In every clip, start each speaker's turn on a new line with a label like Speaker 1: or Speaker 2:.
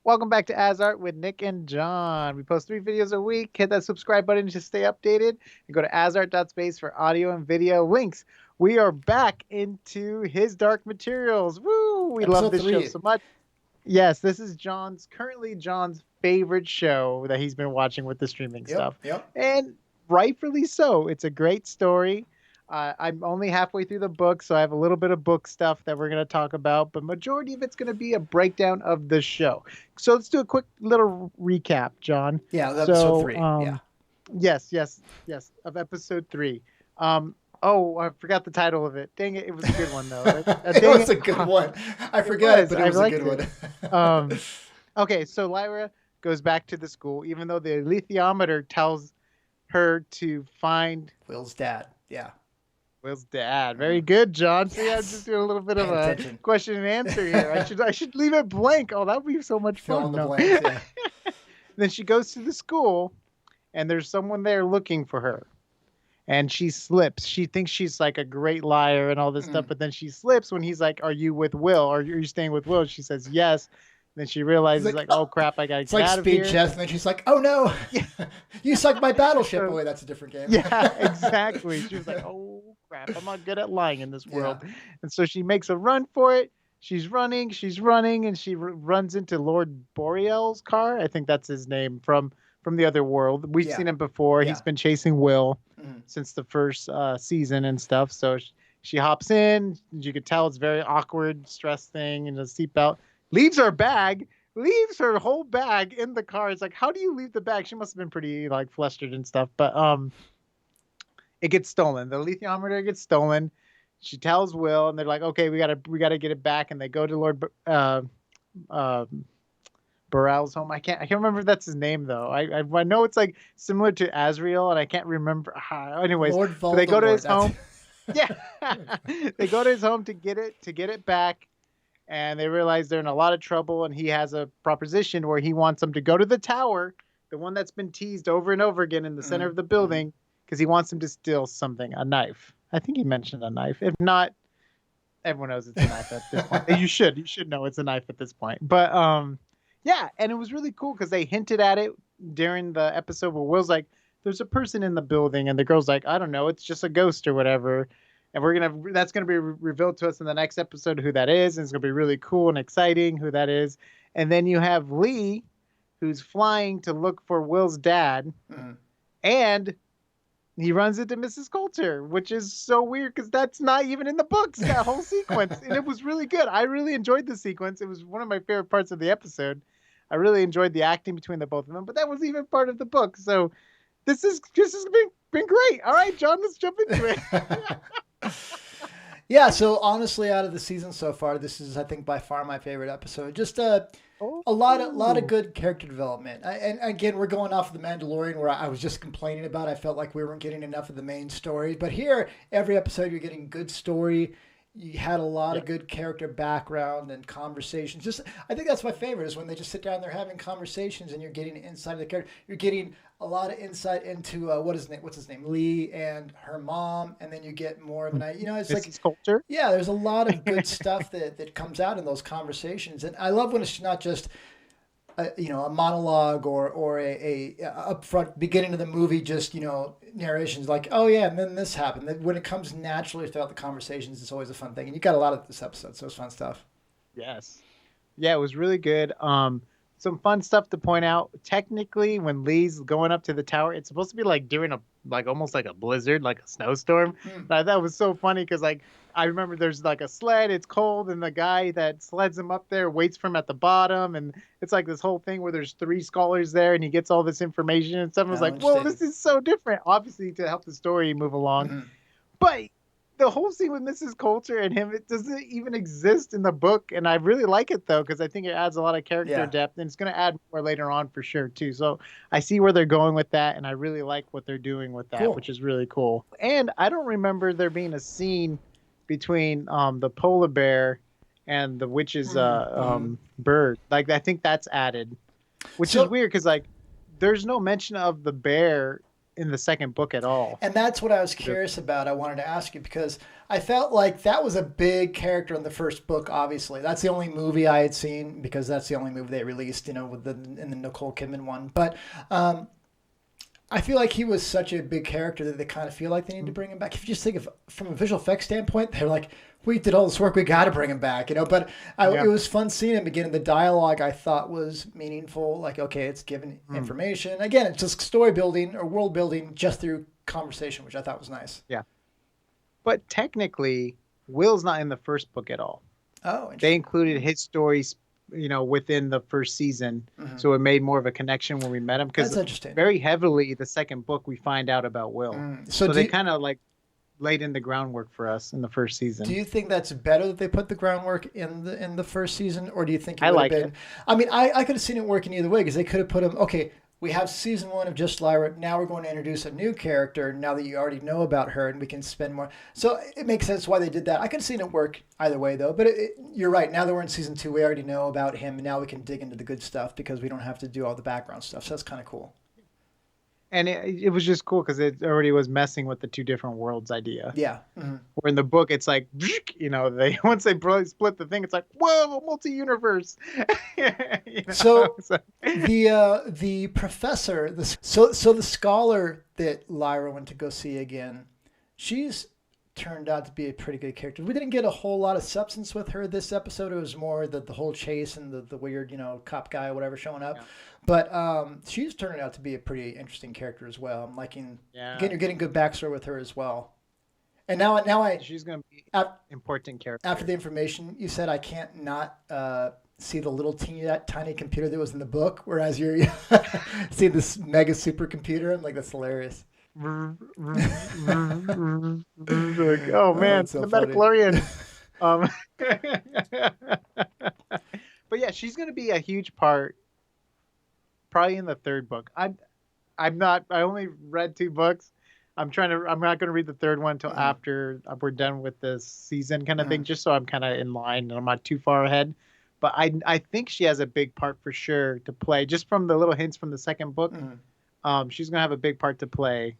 Speaker 1: Welcome back to AsArt with Nick and John. We post 3 videos a week. Hit that subscribe button to stay updated. And go to asart.space for audio and video links. We are back into His Dark Materials. Woo! We love
Speaker 2: Episode
Speaker 1: this show
Speaker 2: 3.
Speaker 1: so much. Yes, this is currently John's favorite show that he's been watching with the streaming
Speaker 2: Yep,
Speaker 1: stuff.
Speaker 2: yep.
Speaker 1: And rightfully so. It's a great story. I'm only halfway through the book, so I have a little bit of book stuff that we're going to talk about, but majority of it's going to be a breakdown of the show. So let's do a quick little recap, John.
Speaker 2: Yeah, episode
Speaker 1: So,
Speaker 2: 3. Yeah.
Speaker 1: yes, of episode 3. I forgot the title of it. Dang it, it was a good one though.
Speaker 2: It was a good one. I forgot it, but it was a good one.
Speaker 1: Okay, so Lyra goes back to the school, even though the alethiometer tells her to find
Speaker 2: Will's dad. Yeah.
Speaker 1: Will's dad. Very good, John. See, I'm just doing a little bit of a
Speaker 2: attention.
Speaker 1: question and answer here. I should leave it blank. Oh, that would be so much
Speaker 2: Fill
Speaker 1: fun.
Speaker 2: in the blanks, yeah.
Speaker 1: Then she goes to the school, and there's someone there looking for her. And she slips. She thinks she's like a great liar and all this stuff, but then she slips when he's like, "Are you with Will? Or are you staying with Will?" She says yes. Then she realizes like, "Oh crap, I gotta get out of here."
Speaker 2: It's like Speed Chess, and then she's like, "Oh no, you sucked my battleship away." That's a different game.
Speaker 1: Yeah, exactly. She was like, "Oh crap, I'm not good at lying in this world." Yeah. And so she makes a run for it. She's running, and she runs into Lord Boreal's car. I think that's his name from the other world. We've seen him before. Yeah. He's been chasing Will since the first season and stuff. So she hops in. You could tell it's very awkward, stress thing, and a seatbelt. Leaves her whole bag in the car. It's like, how do you leave the bag? She must have been pretty like flustered and stuff. But it gets stolen. The alethiometer gets stolen. She tells Will, and they're like, okay, we gotta get it back. And they go to Lord Burrell's home. I can't remember if that's his name though. I know it's like similar to Azrael, and I can't remember. Anyways, so they go to his home. Yeah, they go to his home to get it back, and they realize they're in a lot of trouble. And he has a proposition where he wants them to go to the tower, the one that's been teased over and over again in the center of the building, because he wants them to steal something, a knife. I think he mentioned a knife. If not, everyone knows it's a knife at this point. You should know it's a knife at this point. But yeah, and it was really cool because they hinted at it during the episode where Will's like, "There's a person in the building," and the girl's like, "I don't know, it's just a ghost or whatever." And that's gonna be revealed to us in the next episode who that is, and it's gonna be really cool and exciting who that is. And then you have Lee, who's flying to look for Will's dad, and he runs into Mrs. Coulter, which is so weird because that's not even in the books, that whole sequence. And it was really good. I really enjoyed the sequence. It was one of my favorite parts of the episode. I really enjoyed the acting between the both of them, but that was even part of the book. So this has been great. All right, John, let's jump into it.
Speaker 2: Yeah, so honestly, out of the season so far, this is, I think, by far my favorite episode. Just a lot of good character development. And again, we're going off of The Mandalorian, where I was just complaining about. I felt like we weren't getting enough of the main story. But here, every episode, you're getting good story. You had a lot of good character background and conversations. Just, I think that's my favorite, is when they just sit down, they're having conversations, and you're getting inside of the character. You're getting a lot of insight into what's his name, Lee, and her mom, and then you get more of an, it's
Speaker 1: Mrs.
Speaker 2: like
Speaker 1: Coulter.
Speaker 2: Yeah, there's a lot of good stuff that comes out in those conversations, and I love when it's not just a monologue or a upfront beginning of the movie, just narrations like, oh yeah, and then this happened. When it comes naturally throughout the conversations, it's always a fun thing, and you got a lot of this episode, so it's fun stuff.
Speaker 1: Yes, yeah, it was really good. Some fun stuff to point out. Technically, when Lee's going up to the tower, it's supposed to be like during almost like a blizzard, like a snowstorm. That was so funny because I remember there's like a sled, it's cold, and the guy that sleds him up there waits for him at the bottom, and it's like this whole thing where there's 3 scholars there, and he gets all this information, and someone's like, "Whoa, this is so different." Obviously, to help the story move along, but the whole scene with Mrs. Coulter and him, it doesn't even exist in the book, and I really like it though because I think it adds a lot of character depth, and it's going to add more later on for sure too. So I see where they're going with that, and I really like what they're doing with that, which is really cool. And I don't remember there being a scene between the polar bear and the witch's bird. Like, I think that's added, which is weird because like there's no mention of the bear in the second book at all.
Speaker 2: And that's what I was curious about. I wanted to ask you because I felt like that was a big character in the first book. Obviously, that's the only movie I had seen because that's the only movie they released, with in the Nicole Kidman one. But I feel like he was such a big character that they kind of feel like they need to bring him back. If you just think of from a visual effects standpoint, they're like, we did all this work, we got to bring him back, But it was fun seeing him again. The dialogue I thought was meaningful. Like, okay, it's given information. Again, it's just story building or world building just through conversation, which I thought was nice.
Speaker 1: Yeah. But technically, Will's not in the first book at all.
Speaker 2: Oh,
Speaker 1: they included his stories, within the first season. So it made more of a connection when we met him. Because
Speaker 2: that's interesting.
Speaker 1: Very heavily, the second book, we find out about Will. So they kind of like laid in the groundwork for us in the first season.
Speaker 2: Do you think that's better that they put the groundwork in the first season, or do you think it would have been? I mean, I could have seen it working either way because they could have put him. Okay, we have season 1 of just Lyra. Now we're going to introduce a new character. Now that you already know about her, and we can spend more. So it makes sense why they did that. I could have seen it work either way though. But you're right. Now that we're in season 2, we already know about him, and now we can dig into the good stuff because we don't have to do all the background stuff. So that's kind of cool.
Speaker 1: And it was just cool because it already was messing with the two different worlds idea.
Speaker 2: Yeah.
Speaker 1: Where in the book, it's like, they once they split the thing, it's like, whoa, multi-universe.
Speaker 2: So the professor, so the scholar that Lyra went to go see again, she's turned out to be a pretty good character. We didn't get a whole lot of substance with her this episode. It was more the whole chase and the weird, cop guy or whatever showing up. Yeah. But she's turning out to be a pretty interesting character as well. I'm liking, again, you're getting good backstory with her as well. And now
Speaker 1: she's going to be important character.
Speaker 2: After the information you said, I can't not see the little tiny computer that was in the book, whereas you're seeing this mega supercomputer. I'm like, that's hilarious.
Speaker 1: Like, oh man, so the Metachlorian. But yeah, she's going to be a huge part. Probably in the third book. I only read 2 books. I'm not going to read the third one until after we're done with this season kind of thing, just so I'm kind of in line and I'm not too far ahead. But I think she has a big part for sure to play, just from the little hints from the second book. She's going to have a big part to play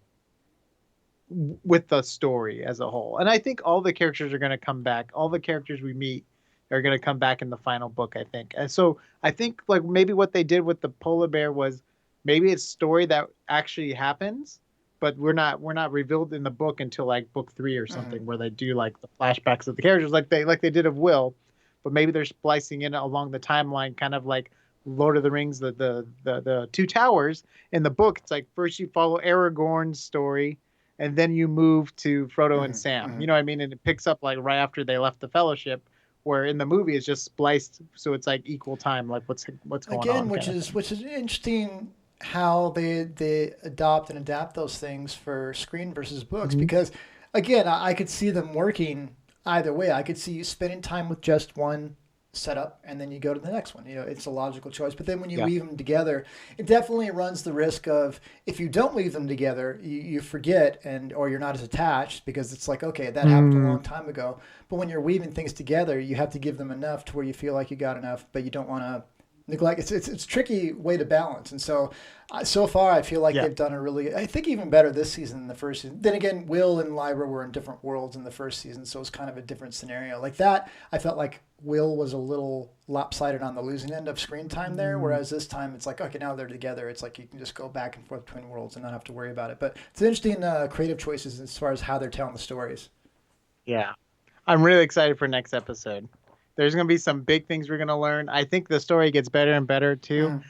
Speaker 1: with the story as a whole. And I think all the characters are going to come back. All the characters we meet are going to come back in the final book, I think. And so I think like maybe what they did with the polar bear was maybe it's a story that actually happens, but we're not revealed in the book until like book 3 or something, where they do like the flashbacks of the characters like they did of Will, but maybe they're splicing in along the timeline, kind of like Lord of the Rings, the 2 towers. In the book, it's like first you follow Aragorn's story, and then you move to Frodo and Sam. You know what I mean? And it picks up like right after they left the Fellowship. Where in the movie it's just spliced, so it's like equal time, like what's going on.
Speaker 2: Again, which is interesting how they adopt and adapt those things for screen versus books. Because again, I could see them working either way. I could see you spending time with just one setup and then you go to the next one. It's a logical choice. But then when you weave them together, it definitely runs the risk of, if you don't weave them together, you forget or you're not as attached, because it's like, okay, that happened a long time ago. But when you're weaving things together, you have to give them enough to where you feel like you got enough, but you don't want to neglect. It's a tricky way to balance. And so far I feel like they've done I think even better this season than the first season. Then again, Will and Lyra were in different worlds in the first season, so it's kind of a different scenario. Like that, I felt like Will was a little lopsided on the losing end of screen time there, whereas this time it's like, okay, now they're together. It's like you can just go back and forth between worlds and not have to worry about it. But it's interesting creative choices as far as how they're telling the stories.
Speaker 1: Yeah. I'm really excited for next episode. There's going to be some big things we're going to learn. I think the story gets better and better too.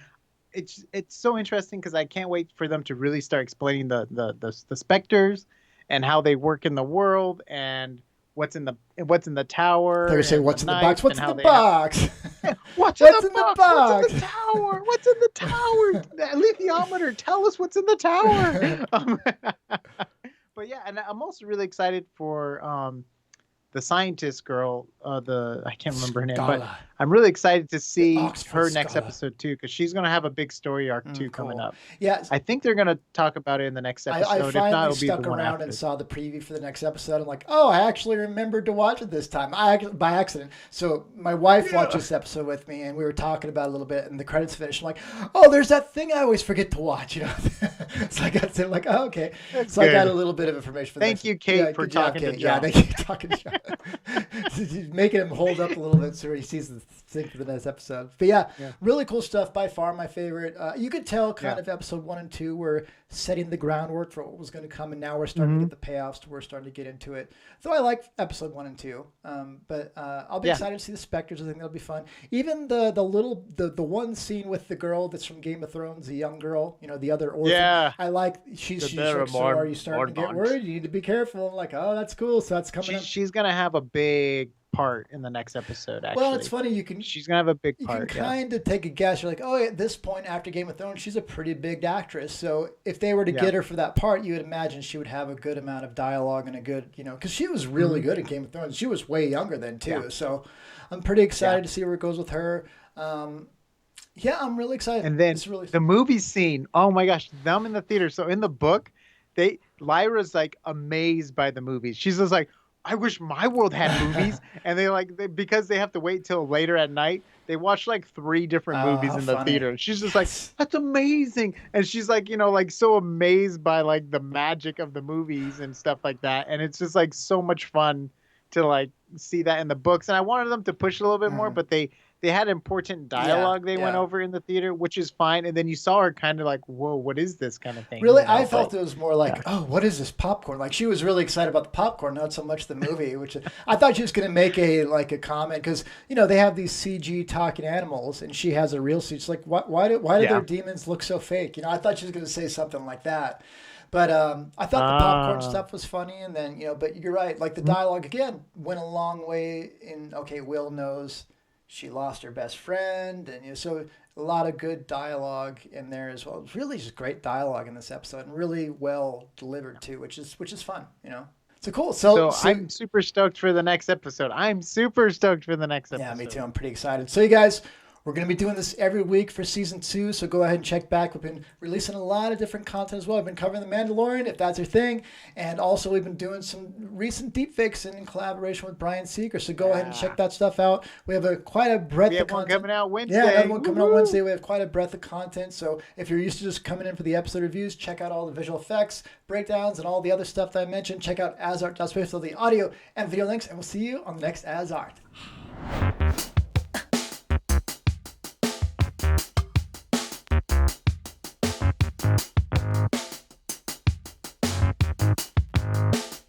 Speaker 1: It's so interesting because I can't wait for them to really start explaining the specters and how they work in the world and what's in the tower.
Speaker 2: They're saying, "What's in the box? What's in the box?
Speaker 1: What's in the box? What's in the tower? What's in the tower? Alethiometer, tell us what's in the tower." But yeah, and I'm also really excited for the scientist girl, I can't remember her name, but
Speaker 2: Scala.
Speaker 1: I'm really excited to see her next
Speaker 2: Scala.
Speaker 1: episode too, because she's gonna have a big story arc too
Speaker 2: cool.
Speaker 1: coming up.
Speaker 2: Yeah,
Speaker 1: I think they're gonna talk about it in the next episode.
Speaker 2: I
Speaker 1: if
Speaker 2: finally
Speaker 1: not, it'll be
Speaker 2: stuck
Speaker 1: the one
Speaker 2: around
Speaker 1: after.
Speaker 2: and saw the preview for the next episode. I'm like, oh, I actually remembered to watch it this time. By accident. So my wife watched this episode with me, and we were talking about it a little bit, and the credits finished. I'm like, oh, there's that thing I always forget to watch. You know, so I got to like, oh, okay.
Speaker 1: That's
Speaker 2: so
Speaker 1: good.
Speaker 2: I got a little bit of information for
Speaker 1: Thank you, Kate, for talking to John.
Speaker 2: Yeah, thank you for talking to John. Making him hold up a little bit so he sees the thing for the next episode. But yeah, really cool stuff. By far my favorite. You could tell kind of episode 1 and 2 were setting the groundwork for what was going to come, and now we're starting to get the payoffs. We're starting to get into it. So I like episode 1 and 2. But I'll be excited to see the Spectres. I think that'll be fun. Even the one scene with the girl that's from Game of Thrones, the young girl, you know, the other orphan.
Speaker 1: Yeah.
Speaker 2: I like she's like, so are you starting to get worried? You need to be careful. I'm like, oh, that's cool. So that's coming up.
Speaker 1: She's gonna have a big part in the next episode. Actually,
Speaker 2: well, it's funny.
Speaker 1: She's gonna have a big part.
Speaker 2: You can kind of take a guess. You're like, oh, at this point after Game of Thrones, she's a pretty big actress. So if they were to get her for that part, you would imagine she would have a good amount of dialogue and a good, you know, because she was really good at Game of Thrones. She was way younger then too. Yeah. So I'm pretty excited to see where it goes with her. Yeah, I'm really excited.
Speaker 1: And then
Speaker 2: really
Speaker 1: the movie scene. Oh my gosh, them in the theater. So in the book, Lyra's like amazed by the movies. She's just like, I wish my world had movies. And because they have to wait till later at night, they watch like 3 different movies in the theater. And she's just like, that's amazing. And she's like, you know, like so amazed by like the magic of the movies and stuff like that. And it's just like so much fun to like see that in the books. And I wanted them to push a little bit more, but they had important dialogue they went over in the theater, which is fine. And then you saw her kind of like, whoa, what is this kind of thing?
Speaker 2: Really, you know? I felt it was more like, oh, what is this popcorn? Like she was really excited about the popcorn, not so much the movie, which I thought she was going to make a comment because, you know, they have these CG talking animals and she has a real CG. It's like, why do their demons look so fake? You know, I thought she was going to say something like that. But I thought the popcorn stuff was funny. And then, you know, but you're right. Like the dialogue, again, went a long way in, okay, Will knows she lost her best friend, and you know, so a lot of good dialogue in there as well. It's really just great dialogue in this episode, and really well delivered too, which is fun, you know. So cool. So
Speaker 1: I'm super stoked for the next episode. Yeah, me too.
Speaker 2: I'm pretty excited. So you guys, we're going to be doing this every week for season 2, so go ahead and check back. We've been releasing a lot of different content as well. I've been covering The Mandalorian, if that's your thing, and also we've been doing some recent deepfakes in collaboration with Brian Seeger, so go ahead and check that stuff out. We have quite a breadth of content.
Speaker 1: One coming out Wednesday.
Speaker 2: Yeah, another one coming out Wednesday. We have quite a breadth of content, so if you're used to just coming in for the episode reviews, check out all the visual effects, breakdowns, and all the other stuff that I mentioned. Check out AsArt.space for the audio and video links, and we'll see you on the next AsArt.